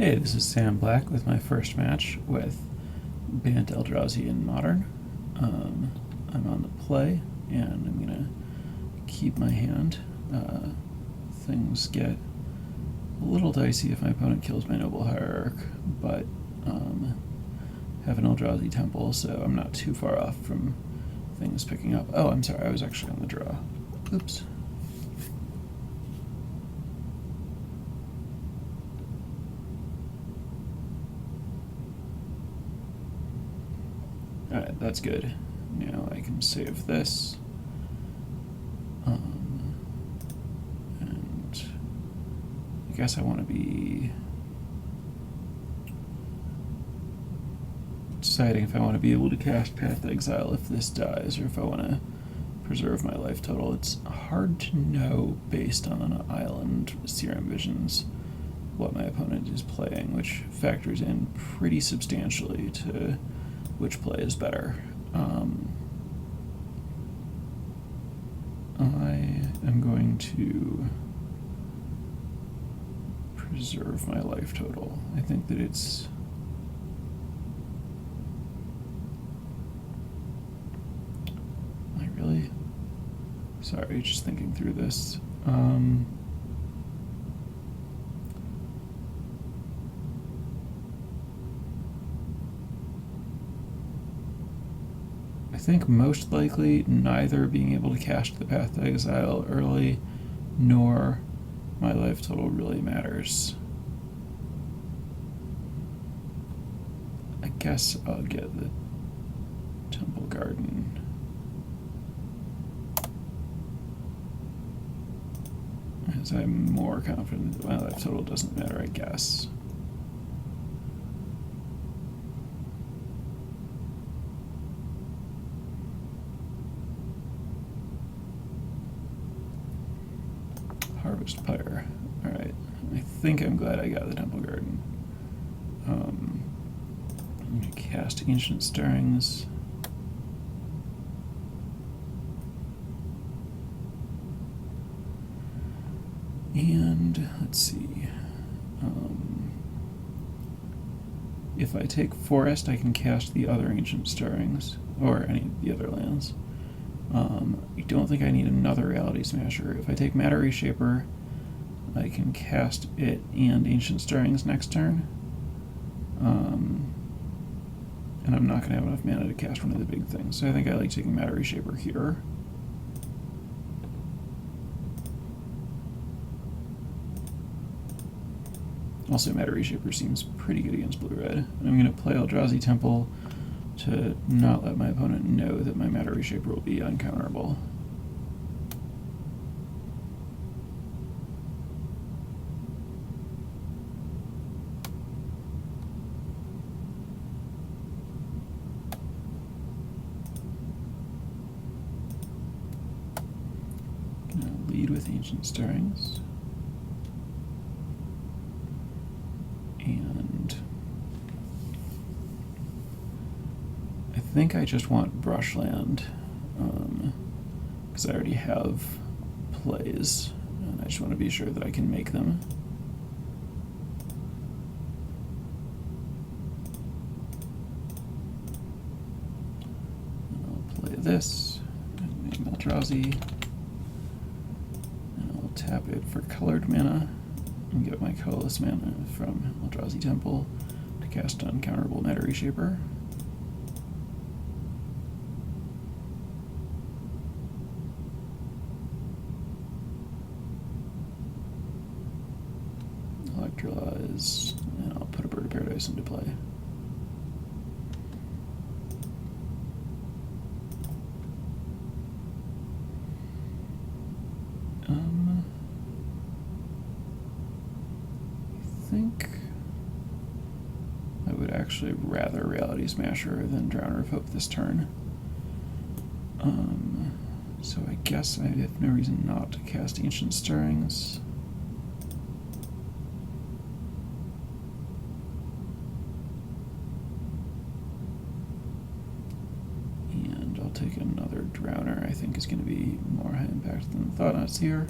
Hey, this is Sam Black with my first match with Bant Eldrazi in Modern. I'm on the play, and I'm going to keep my hand. Things get a little dicey if my opponent kills my Noble Hierarch, but have an Eldrazi Temple, so I'm not too far off from things picking up. Oh, I'm sorry, I was actually on the draw. Oops. Alright, that's good. Now I can save this. And I guess I want to be deciding if I want to be able to cast Path to Exile if this dies, or if I want to preserve my life total. It's hard to know based on Island Serum Visions what my opponent is playing, which factors in pretty substantially to which play is better. I am going to preserve my life total. I think that it's sorry, just thinking through this. I think most likely neither being able to cast the Path to Exile early nor my life total really matters. I guess I'll get the Temple Garden. As I'm more confident that my life total doesn't matter, I guess. Harvest Pyre. Alright, I think I'm glad I got the Temple Garden. I'm going to cast Ancient Stirrings. And let's see. If I take Forest, I can cast the other Ancient Stirrings, or any of the other lands. I don't think I need another Reality Smasher. If I take Matter Reshaper, I can cast it and Ancient Stirrings next turn. And I'm not going to have enough mana to cast one of the big things, so I think I like taking Matter Reshaper here. Also, Matter Reshaper seems pretty good against blue-red. And I'm going to play Eldrazi Temple to not let my opponent know that my Matter Reshaper will be uncounterable. Gonna lead with Ancient Stirrings. And I think I just want Brushland, because I already have plays, and I just want to be sure that I can make them. And I'll play this, and name Eldrazi, and I'll tap it for colored mana, and get my colorless mana from Eldrazi Temple to cast uncounterable Matter Reshaper. Electrolyze, and I'll put a Bird of Paradise into play. I think I would actually rather Reality Smasher than Drowner of Hope this turn. So I guess I have no reason not to cast Ancient Stirrings. And I'll take another Drowner. I think is going to be more high impact than Thought-Knots here.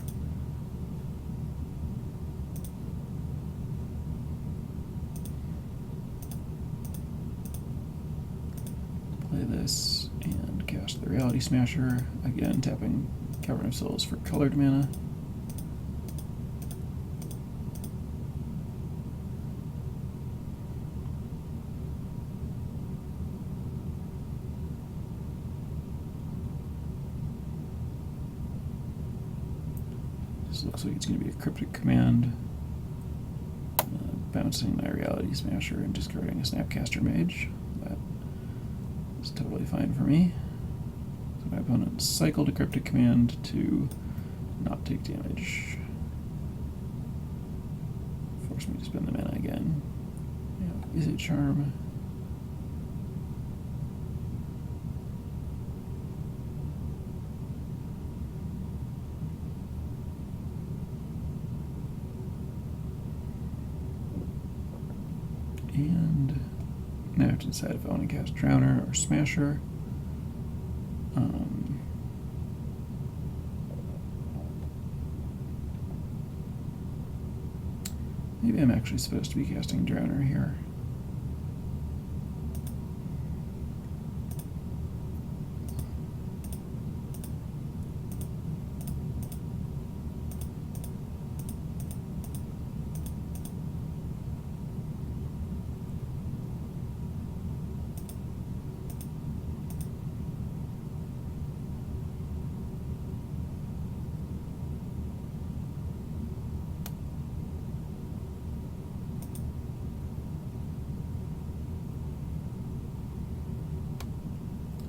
cast the Reality Smasher, again tapping Cavern of Souls for colored mana. This looks like it's going to be a Cryptic Command, bouncing my Reality Smasher and discarding a Snapcaster Mage. That is totally fine for me. So my opponent cycled a Cryptic Command to not take damage. Force me to spend the mana again. Yeah, is it Charm? And now I have to decide if I want to cast Drowner or Smasher. Maybe I'm actually supposed to be casting Drowner here.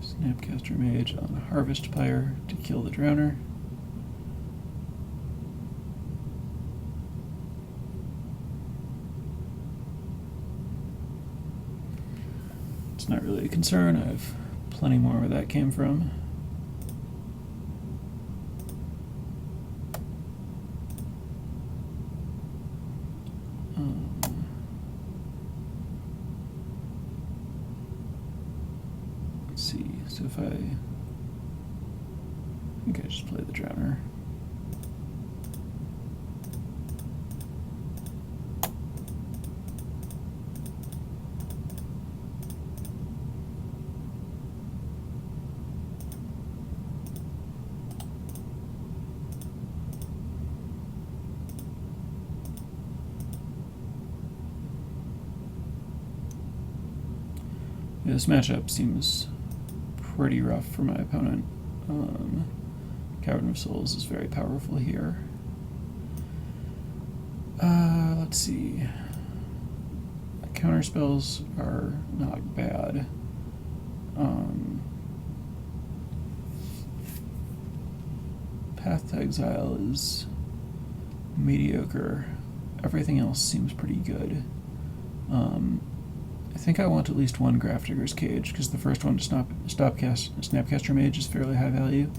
Snapcaster Mage on Harvest Pyre to kill the Drowner. It's not really a concern. I have plenty more where that came from. Let's see, so if I think I just play the Drowner. Yeah, this matchup seems pretty rough for my opponent. Cavern of Souls is very powerful here. Let's see. Counter spells are not bad. Path to Exile is mediocre. Everything else seems pretty good. I think I want at least one Grafdigger's Cage, because the first one to Snapcaster Mage is fairly high value.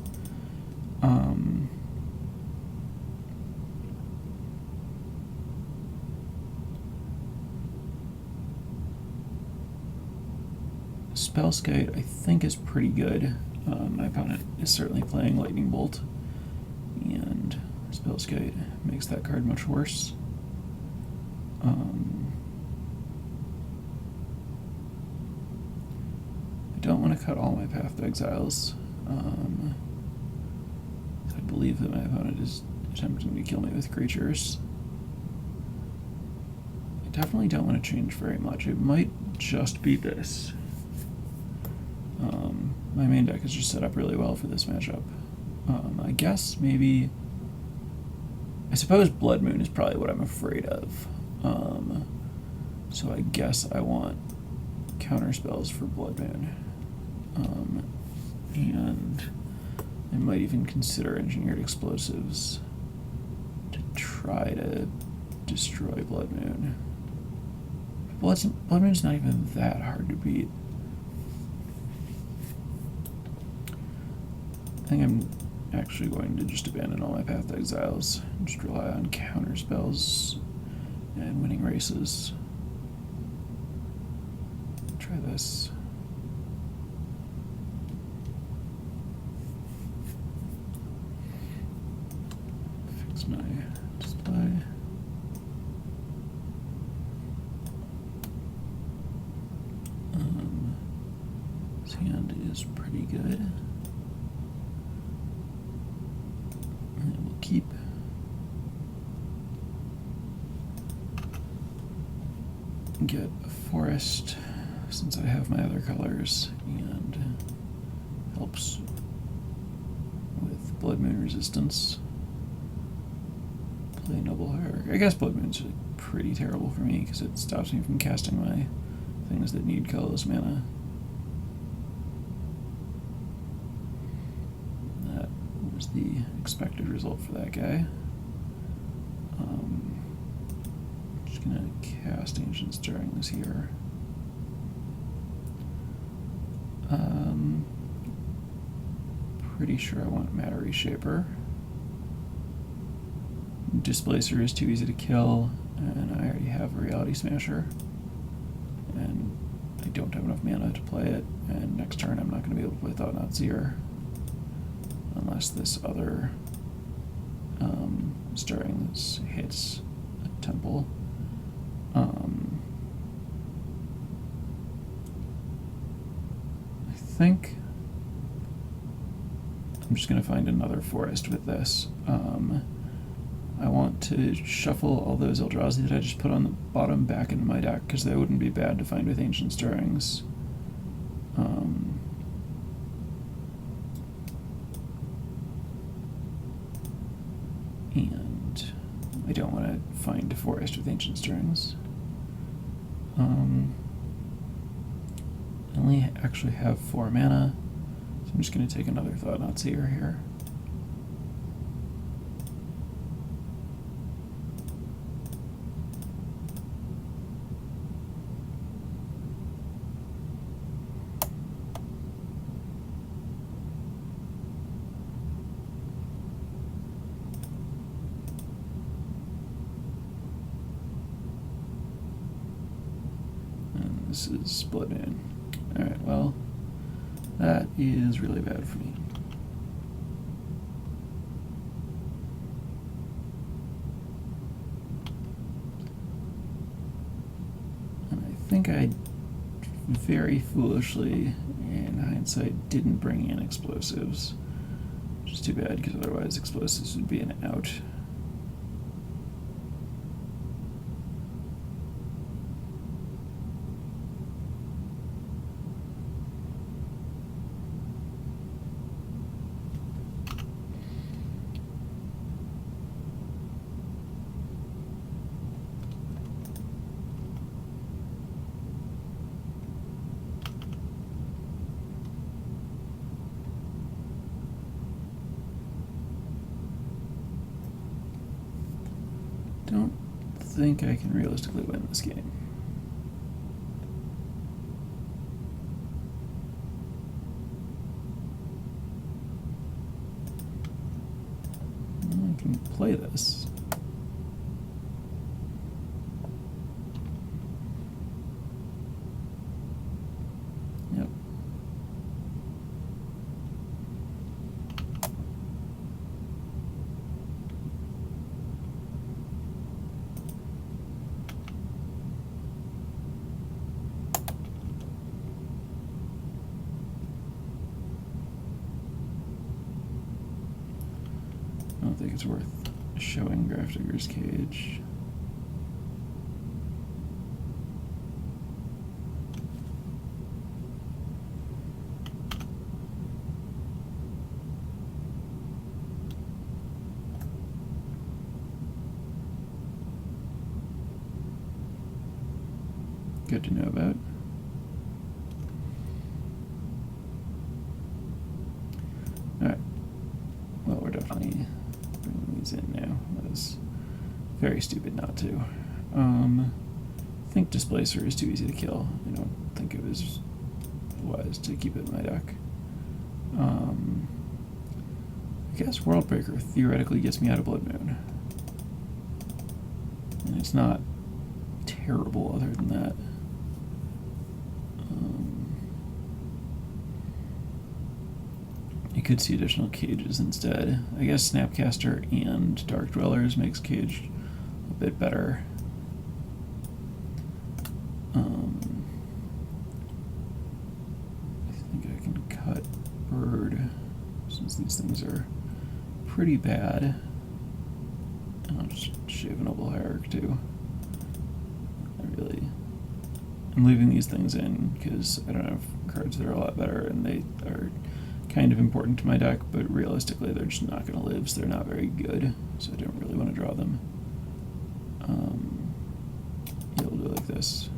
Spellskite, I think, is pretty good. My opponent is certainly playing Lightning Bolt, and Spellskite makes that card much worse. I don't want to cut all my Path to Exiles. I believe that my opponent is attempting to kill me with creatures. I definitely don't want to change very much. It might just be this. My main deck is just set up really well for this matchup. I guess maybe... I suppose Blood Moon is probably what I'm afraid of. So I guess I want counter spells for Blood Moon. And I might even consider Engineered Explosives to try to destroy Blood Moon. Blood Moon's not even that hard to beat. I think I'm actually going to just abandon all my Path to Exiles and just rely on counter spells and winning races. Try this. Fix my display. This hand is pretty good. forest since I have my other colors, and helps with Blood Moon resistance. Play Noble Hierarch. I guess Blood Moon's pretty terrible for me because it stops me from casting my things that need colorless mana. That was the expected result for that guy. Just gonna cast Ancient Stirrings here. Pretty sure I want Matter Reshaper. Displacer is too easy to kill, and I already have a Reality Smasher, and I don't have enough mana to play it, and next turn I'm not going to be able to play Thought-Knot Seer unless this other Stirrings hits a temple. I think I'm just going to find another forest with this. I want to shuffle all those Eldrazi that I just put on the bottom back into my deck, because they wouldn't be bad to find with Ancient Stirrings. And I don't want to find a forest with Ancient Stirrings. I only actually have 4 mana, so I'm just going to take another Thought-Knot Seer here. This is Blood Moon. Alright, well, that is really bad for me. And I think I very foolishly, in hindsight, didn't bring in explosives. Which is too bad, because otherwise explosives would be an out. Don't think I can realistically win this game. I can play this. Yep. I don't think it's worth showing Grafdigger's Cage. Good to know about. Alright. Well, we're definitely bringing these in now. That was very stupid not to. I think Displacer is too easy to kill. I don't think it was wise to keep it in my deck. I guess Worldbreaker theoretically gets me out of Blood Moon. And it's not terrible other than that. You could see additional cages instead. I guess Snapcaster and Dark Dwellers makes Cage a bit better. I think I can cut Bird, since these things are pretty bad. And I'll just shave a Noble Hierarch too. I really I'm leaving these things in because I don't have cards that are a lot better, and they are kind of important to my deck, but realistically they're just not going to live, so they're not very good, so I don't really want to draw them. Yeah, we'll do it like this.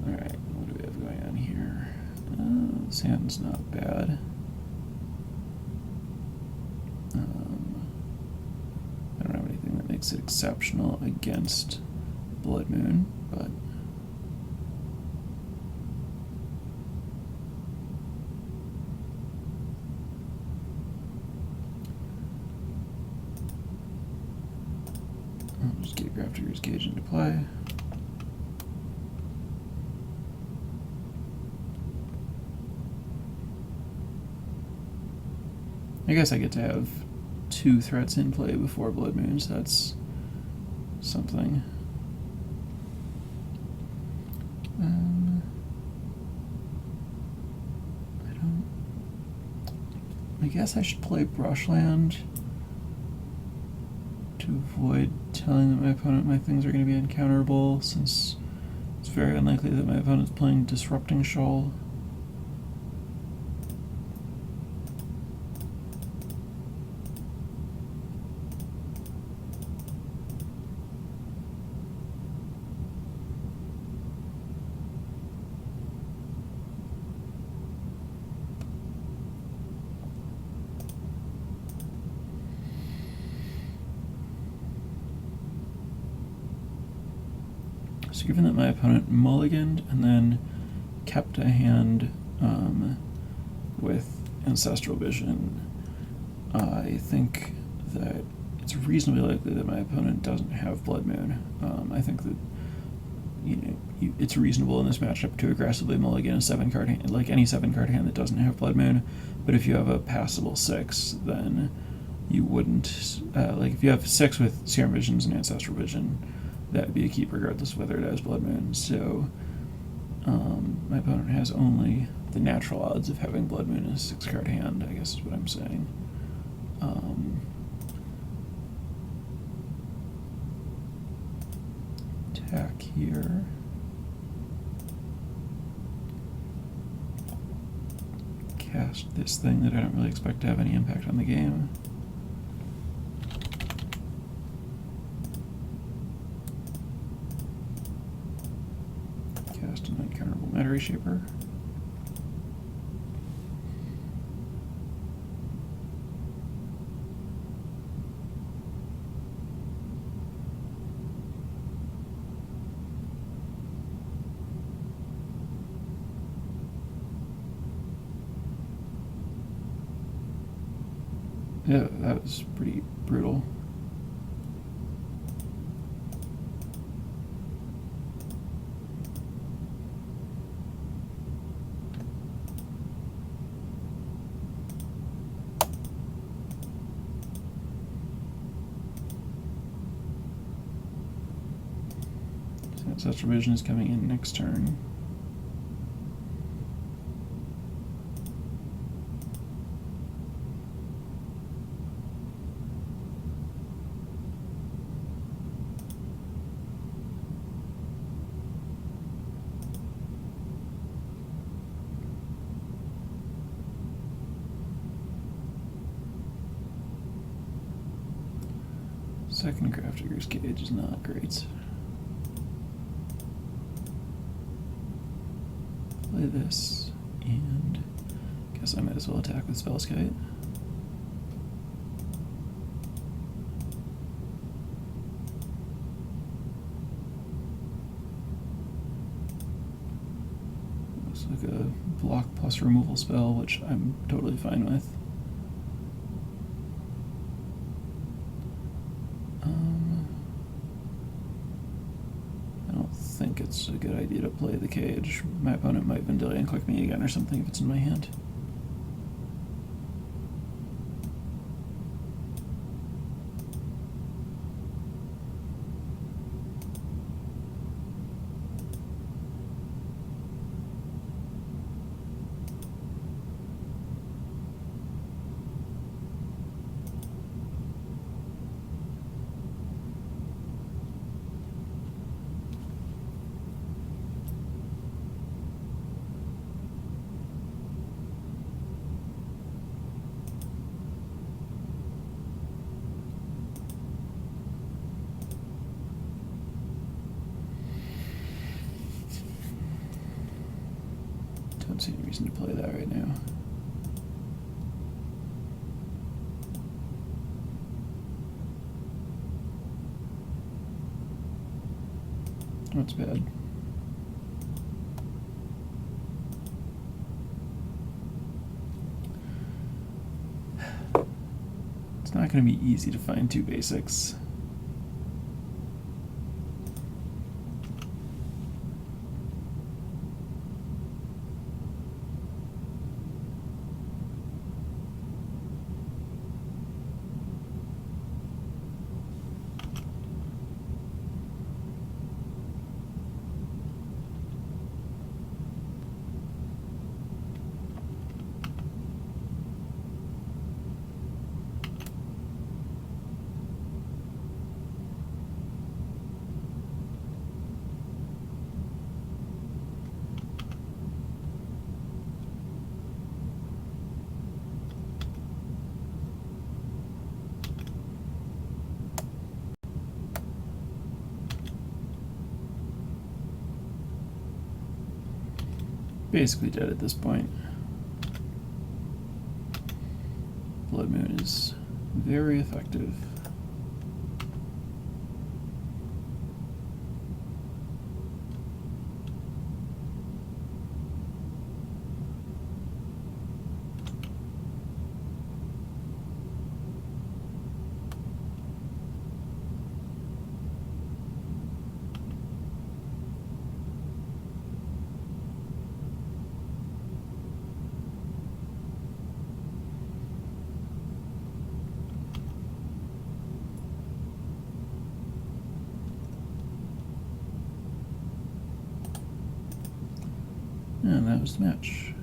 Alright, what do we have going on here? This hand's not bad. I don't have anything that makes it exceptional against Blood Moon, but I'll just get Grafdigger's Gauge into play. I guess I get to have 2 threats in play before Blood Moon, so that's something. I guess I should play Brushland to avoid telling my opponent my things are going to be uncounterable, since it's very unlikely that my opponent's playing Disrupting Shoal. So given that my opponent mulliganed and then kept a hand with Ancestral Vision, I think that it's reasonably likely that my opponent doesn't have Blood Moon. I think that it's reasonable in this matchup to aggressively mulligan a 7-card hand, like any 7-card hand that doesn't have Blood Moon. But if you have a passable 6, then you wouldn't. Like if you have 6 with Serum Visions and Ancestral Vision, that would be a keep regardless of whether it has Blood Moon. So my opponent has only the natural odds of having Blood Moon in a 6-card hand, I guess is what I'm saying. Attack here. Cast this thing that I don't really expect to have any impact on the game. Cast an uncounterable Matter Reshaper. Yeah, that was pretty brutal. Ancestral Vision is coming in next turn. Second Grafdigger's Gauge is not great. Play this, and guess I might as well attack with Spellskite. Looks like a block plus removal spell, which I'm totally fine with. I think it's a good idea to play the Cage. My opponent might Vendilion Click me again or something if it's in my hand. see any reason to play that right now. That's bad. It's not going to be easy to find 2 basics. Basically dead at this point. Blood Moon is very effective. And that was the match.